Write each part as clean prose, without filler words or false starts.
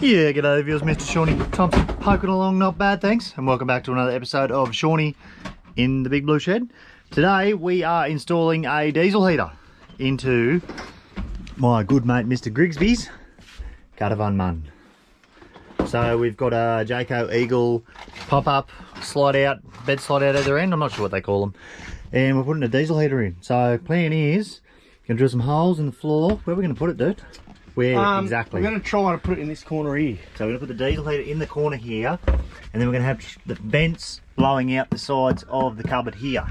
Yeah, g'day viewers, Mr. Shawnee Thompson poking along, not bad, thanks. And welcome back to another episode of Shawnee in the Big Blue Shed. Today we are installing a diesel heater into my good mate Mr. Grigsby's caravan man. So we've got a Jayco Eagle pop-up slide out, bed slide out at their end, I'm not sure what they call them. And we're putting a diesel heater in. So plan is, gonna drill some holes in the floor. Where are we gonna put it, dude? Where exactly? We're going to try and put it in this corner here. So we're going to put the diesel heater in the corner here, and then we're going to have the vents blowing out the sides of the cupboard here.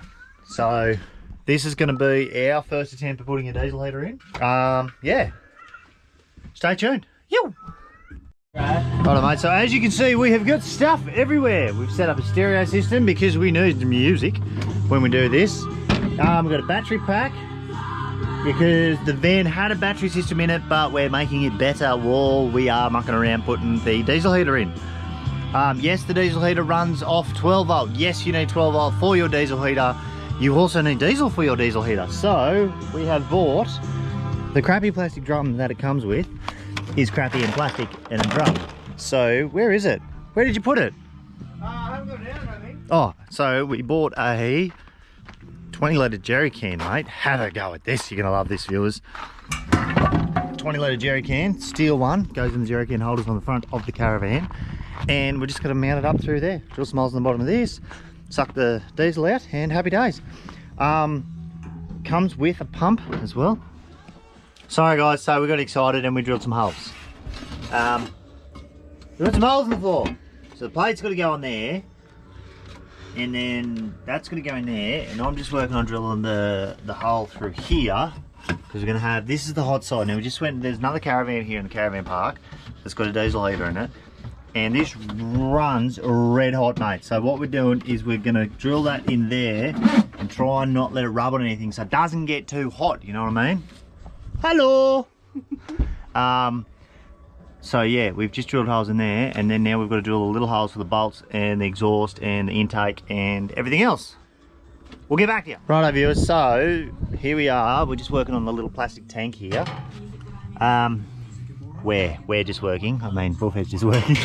So this is going to be our first attempt at putting a diesel heater in. Yeah. Stay tuned. Yo! Righto mate, so as you can see we have got stuff everywhere. We've set up a stereo system because we need music when we do this. We've got a battery pack, because the van had a battery system in it, but we're making it better while we are mucking around putting the diesel heater in. Yes, the diesel heater runs off 12 volt. Yes, you need 12 volt for your diesel heater. You also need diesel for your diesel heater. So we have bought the crappy plastic drum that it comes with is crappy in plastic and a drum. So where is it? Where did you put it? I haven't got it down, I think. Oh, so we bought a 20 litre jerry can, mate. Have a go at this. You're gonna love this, viewers. 20 litre jerry can, steel one, goes in the jerry can holders on the front of the caravan, and we're just gonna mount it up through there. Drill some holes in the bottom of this, suck the diesel out, and happy days. Comes with a pump as well. Sorry guys, so we got excited and we drilled some holes. We got some holes in the floor. So the plate's got to go on there, and then that's going to go in there, and I'm just working on drilling the hole through here, because we're going to have, this is the hot side. Now we just went, there's another caravan here in the caravan park that's got a diesel heater in it, and this runs red hot, mate. So what we're doing is we're going to drill that in there and try and not let it rub on anything so it doesn't get too hot, you know what I mean? Hello! So yeah, we've just drilled holes in there, and then now we've got to drill the little holes for the bolts and the exhaust and the intake and everything else. We'll get back to you. Righto viewers, so here we are. We're just working on the little plastic tank here. We're just working. I mean, Bullhead's just working.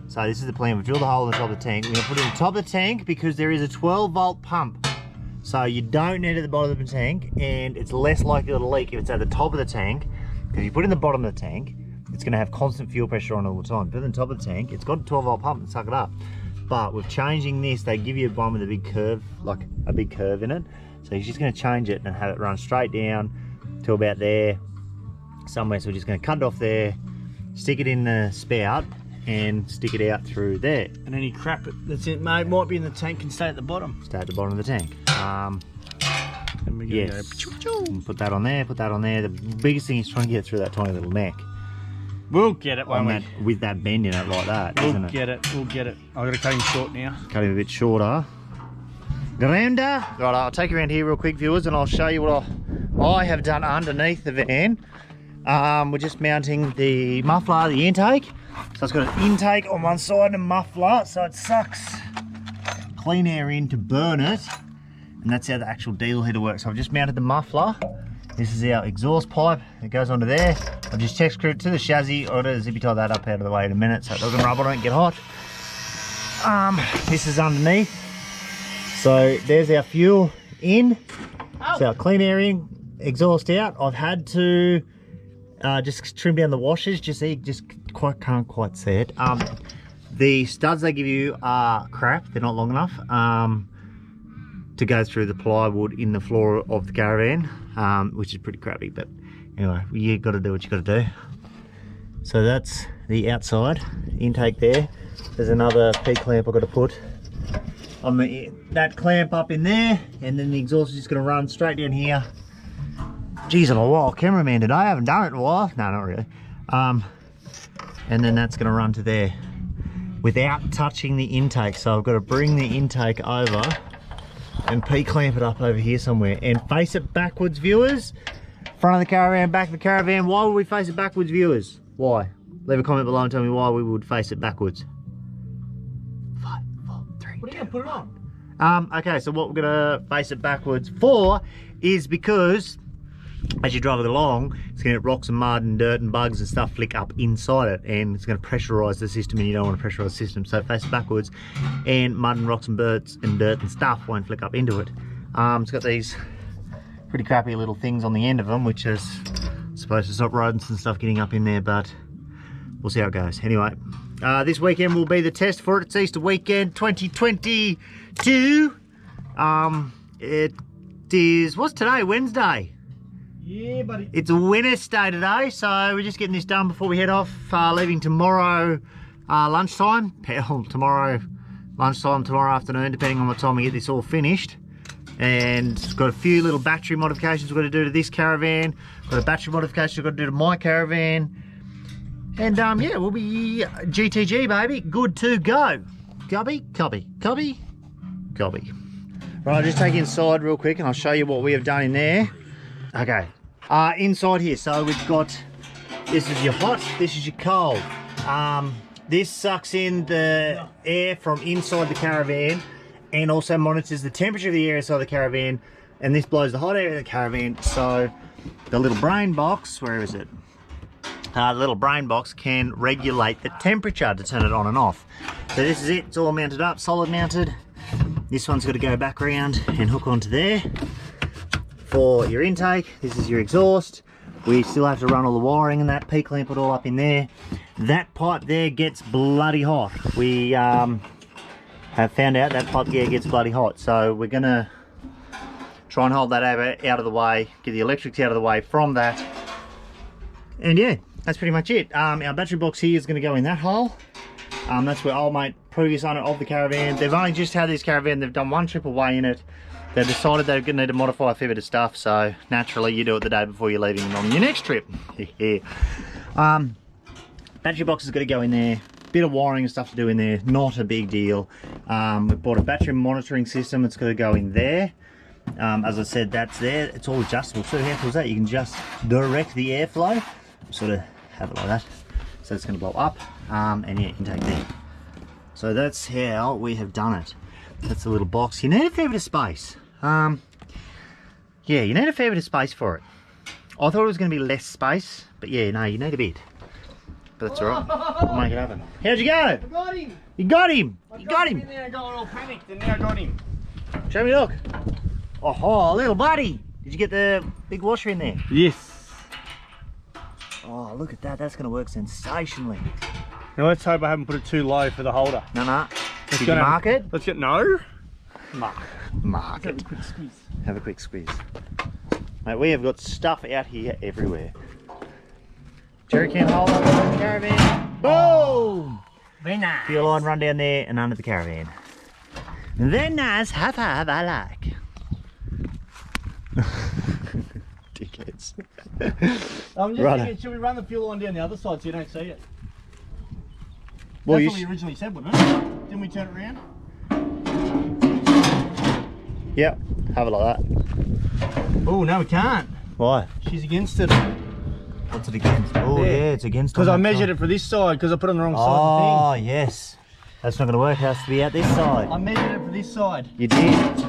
So this is the plan. We've drilled a hole in the top of the tank. We're going to put it in the top of the tank because there is a 12 volt pump. So you don't need it at the bottom of the tank, and it's less likely to leak if it's at the top of the tank. Because if you put it in the bottom of the tank, it's going to have constant fuel pressure on all the time. Put it in the top of the tank, it's got a 12 volt pump and suck it up. But with changing this, they give you one with a big curve, like a big curve in it. So you're just going to change it and have it run straight down to about there somewhere. So we're just going to cut it off there, stick it in the spout, and stick it out through there. And any crap that's in, mate, might be in the tank and stay at the bottom. Stay at the bottom of the tank. And we're Yes. Put that on there, put that on there. The biggest thing is trying to get through that tiny little neck. We'll get it, won't we? With that bend in it like that, isn't it? We'll get it. I've got to cut him short now. Cut him a bit shorter. Rounder. Right, I'll take you around here real quick, viewers, and I'll show you what I have done underneath the van. We're just mounting the muffler, the intake. So it's got an intake on one side and a muffler, so it sucks clean air in to burn it. And that's how the actual diesel heater works. So I've just mounted the muffler. This is our exhaust pipe. It goes onto there. I've just text screwed it to the chassis. I'm gonna zippy tie that up out of the way in a minute so it doesn't rub on it and get hot. This is underneath. So there's our fuel in. So our clean air in, exhaust out. I've had to just trim down the washers. Can't quite see it. The studs they give you are crap. They're not long enough to go through the plywood in the floor of the caravan, which is pretty crappy, but anyway, you got to do what you got to do. So that's the outside intake there. There's another P-clamp I've got to put on that clamp up in there, and then the exhaust is just going to run straight down here. Geez, I'm a wild cameraman today. I haven't done it in a while. No, not really. And then that's going to run to there without touching the intake. So I've got to bring the intake over and P-clamp it up over here somewhere and face it backwards, viewers. Front of the caravan, back of the caravan. Why would we face it backwards, viewers? Why? Leave a comment below and tell me why we would face it backwards. 5, 4, 3, What are you going to put it on? Okay, so what we're going to face it backwards for is because as you drive it along, it's going to get rocks and mud and dirt and bugs and stuff flick up inside it, and it's going to pressurise the system, and you don't want to pressurise the system, so face it backwards, and mud and rocks and birds and dirt and stuff won't flick up into it. It's got these pretty crappy little things on the end of them, which is supposed to stop rodents and stuff getting up in there, but we'll see how it goes. Anyway, this weekend will be the test for it. It's Easter weekend 2022. It is, what's today, Wednesday? Yeah, buddy. It's a Wednesday today, so we're just getting this done before we head off, leaving tomorrow lunchtime. Hell, tomorrow lunchtime, tomorrow afternoon, depending on what time we get this all finished. And it's got a few little battery modifications we've got to do to this caravan. Got a battery modification we've got to do to my caravan. And yeah, we'll be GTG, baby. Good to go. Cubby, cubby, cubby, cubby. Right, I'll just take you inside real quick and I'll show you what we have done in there. Okay, inside here, so we've got, this is your hot, this is your cold. This sucks in the air from inside the caravan and also monitors the temperature of the air inside the caravan, and this blows the hot air of the caravan. So the little brain box, where is it? The little brain box can regulate the temperature to turn it on and off. So this is it, it's all mounted up, solid mounted. This one's got to go back around and hook onto there for your intake. This is your exhaust. We still have to run all the wiring and that, P clamp it all up in there. That pipe there gets bloody hot. We have found out that pipe there gets bloody hot, so we're gonna try and hold that out of the way, get the electrics out of the way from that, and yeah, that's pretty much it. Our battery box here is going to go in that hole. That's where old mate, previous owner of the caravan, they've only just had this caravan, they've done one trip away in it. They've decided they're going to need to modify a fair bit of stuff, so naturally you do it the day before you're leaving on your next trip. Battery box is going to go in there, bit of wiring and stuff to do in there, not a big deal. We've bought a battery monitoring system, it's going to go in there. As I said, that's there, it's all adjustable too. How cool is that? You can just direct the airflow, sort of have it like that, so it's going to blow up, and yeah, intake there. So that's how we have done it. That's a little box. You need a fair bit of space. Yeah, you need a fair bit of space for it. I thought it was going to be less space, but yeah, no, you need a bit. But that's alright. We'll make it happen. How'd you go? I got him. You got him. You got him. And then I got all panicked, and now I got him. Show me, look. Oh, little buddy. Did you get the big washer in there? Yes. Oh, look at that. That's going to work sensationally. Now let's hope I haven't put it too low for the holder. No. Did you mark it? Let's get Mark it. Have a quick squeeze. Have a quick squeeze. Mate, we have got stuff out here everywhere. Jerry can holder on the caravan. Boom! Very nice. Fuel line run down there and under the caravan. Very nice. High five, I like. Dickheads. I'm just thinking, should we run the fuel line down the other side so you don't see it? Well, that's what we originally said, wasn't it? Didn't we turn it around? Yep, have it like that. Oh, no, we can't. Why? She's against it. What's it against? Oh, yeah, it's against. Because I measured it for this side because I put it on the wrong side of the thing. Oh, yes. That's not going to work. It has to be out this side. I measured it for this side. You did.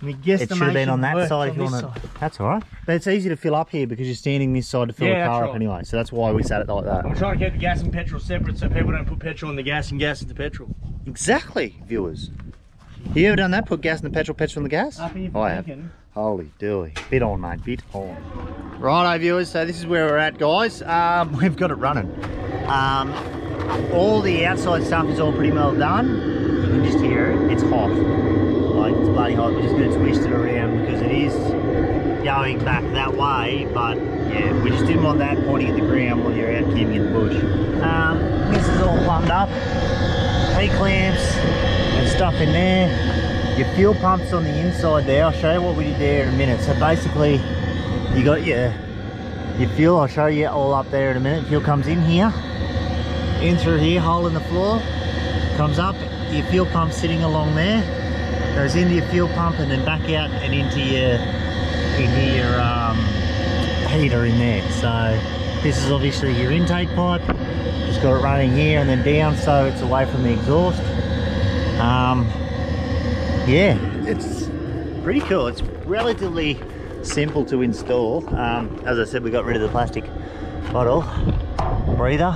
It should have been on that side if you want to. That's all right. But it's easy to fill up here because you're standing this side to fill the car up anyway. So that's why we sat it like that. I'm trying to keep the gas and petrol separate so people don't put petrol in the gas and gas into petrol. Exactly, viewers. Have you ever done that? Put gas in the petrol, petrol in the gas? Up here I have. Holy dooly. Bit on, mate. Bit on. Righto, viewers. So this is where we're at, guys. We've got it running. All the outside stuff is all pretty well done. You can just hear it. It's hot. Like, it's bloody hot. We're just going to twist it around because it is going back that way. But yeah, we just didn't want that pointing at the ground while you're out camping in the bush. This is all plumbed up. P-clamps and stuff in there. Your fuel pump's on the inside there. I'll show you what we did there in a minute. So basically, you got your fuel. I'll show you all up there in a minute. Fuel comes in here, in through here, hole in the floor, comes up. Your fuel pump's sitting along there, goes into your fuel pump and then back out and into your heater in there. So this is obviously your intake pipe. Just got it running here and then down so it's away from the exhaust. Yeah, it's pretty cool. It's relatively simple to install. As I said, we got rid of the plastic bottle breather.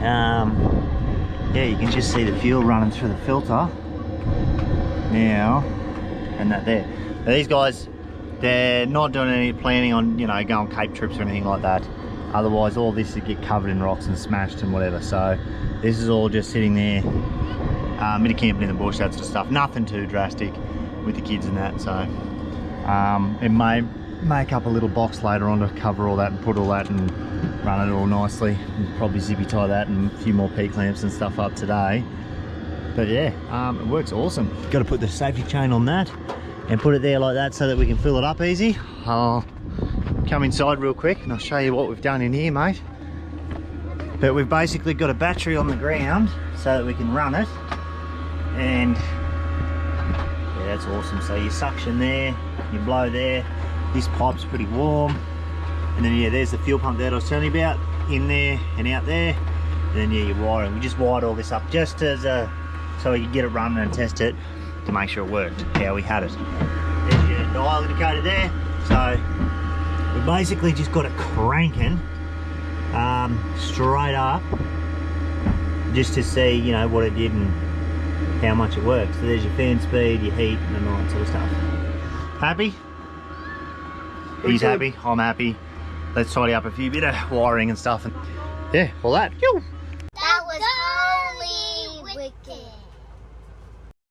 Yeah, you can just see the fuel running through the filter now, and that there. Now these guys, they're not doing any planning on, you know, going Cape trips or anything like that. Otherwise all this would get covered in rocks and smashed and whatever. So this is all just sitting there, bit of camping in the bush, that sort of stuff. Nothing too drastic with the kids and that. So it may make up a little box later on to cover all that and put all that and run it all nicely, and probably zippy tie that and a few more P-clamps and stuff up today. But yeah, it works awesome. Got to put the safety chain on that and put it there like that so that we can fill it up easy. I'll come inside real quick and I'll show you what we've done in here, mate. But we've basically got a battery on the ground so that we can run it, and yeah, that's awesome. So you suction there, you blow there, this pipe's pretty warm, and then yeah, there's the fuel pump that I was telling you about, in there and out there. And then yeah, you're wiring. We just wired all this up just as so we could get it running and test it to make sure it worked how we had it. There's your dial indicator there. So we basically just got it cranking straight up just to see, you know, what it did and how much it works. So there's your fan speed, your heat, and all that sort of stuff. Happy? He's happy, I'm happy. Let's tidy up a few bit of wiring and stuff. And yeah, all that.